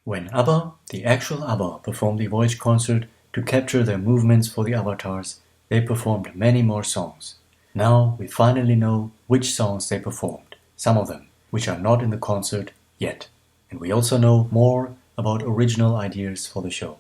When ABBA, the actual ABBA, performed the Voyage concert to capture their movements for the avatars, they performed many more songs. Now we finally know which songs they performed, some of them, which are not in the concert yet. And we also know more about original ideas for the show.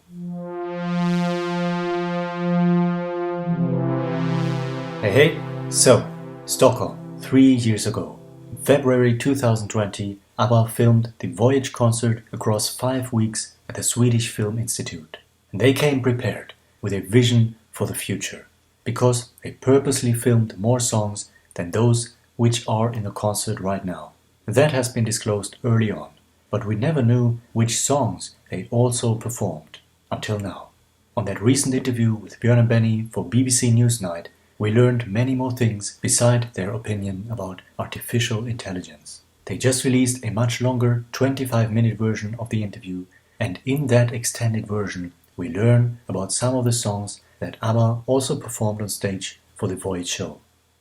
Hey, so, Stockholm, 3 years ago. In February 2020, ABBA filmed the Voyage concert across 5 weeks at the Swedish Film Institute. And they came prepared with a vision for the future, because they purposely filmed more songs than those which are in the concert right now. That has been disclosed early on, but we never knew which songs they also performed until now. On that recent interview with Björn and Benny for BBC Newsnight, we learned many more things beside their opinion about artificial intelligence. They just released a much longer 25-minute version of the interview, and in that extended version we learn about some of the songs that ABBA also performed on stage for the Voyage show.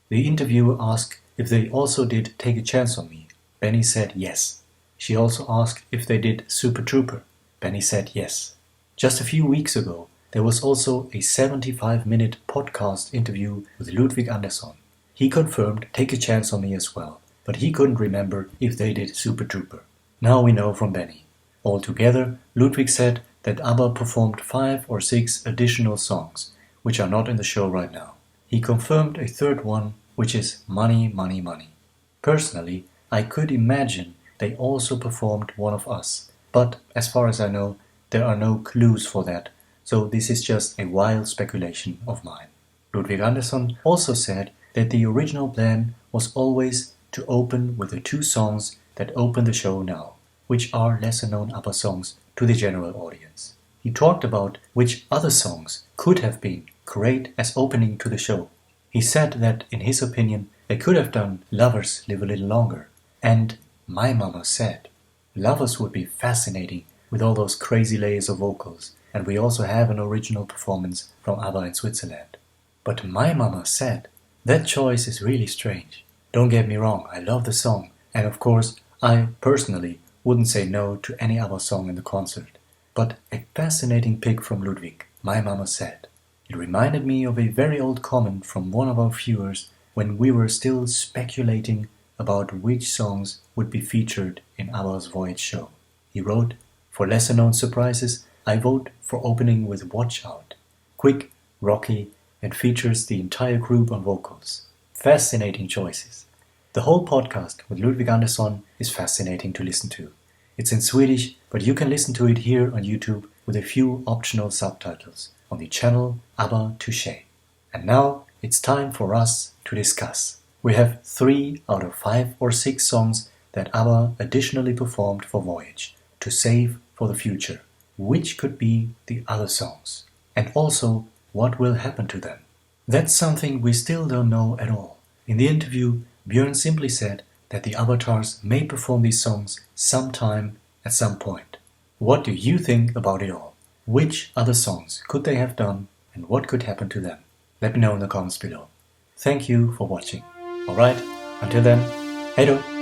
The interviewer asked if they also did Take a Chance on Me. Benny said yes. She also asked if they did Super Trooper. Benny said yes. Just a few weeks ago, there was also a 75-minute podcast interview with Ludwig Andersson. He confirmed Take a Chance on Me as well, but he couldn't remember if they did Super Trooper. Now we know from Benny. Altogether, Ludwig said that ABBA performed 5 or 6 additional songs, which are not in the show right now. He confirmed a third one, which is Money, Money, Money. Personally, I could imagine they also performed One of Us, but as far as I know, there are no clues for that, so this is just a wild speculation of mine. Ludwig Andersson also said that the original plan was always to open with the 2 songs that open the show now, which are lesser-known ABBA songs to the general audience. He talked about which other songs could have been great as opening to the show. He said that, in his opinion, they could have done Lovers Live a Little Longer and My Mama Said. Lovers would be fascinating with all those crazy layers of vocals, and we also have an original performance from ABBA in Switzerland. But My Mama Said, that choice is really strange. Don't get me wrong, I love the song, and of course, I personally wouldn't say no to any ABBA song in the concert. But a fascinating pick from Ludwig, My Mama Said. It reminded me of a very old comment from one of our viewers when we were still speculating about which songs would be featured in ABBA's Voyage show. He wrote, "For lesser-known surprises, I vote for opening with Watch Out. Quick, rocky, and features the entire group on vocals. Fascinating choices." The whole podcast with Ludwig Andersson is fascinating to listen to. It's in Swedish, but you can listen to it here on YouTube with a few optional subtitles on the channel ABBA Touché. And now it's time for us to discuss. We have 3 out of 5 or 6 songs that ABBA additionally performed for Voyage to save for the future. Which could be the other songs? And also, what will happen to them? That's something we still don't know at all. In the interview, Björn simply said that the avatars may perform these songs sometime at some point. What do you think about it all? Which other songs could they have done, and what could happen to them? Let me know in the comments below. Thank you for watching. Alright, until then, hej då!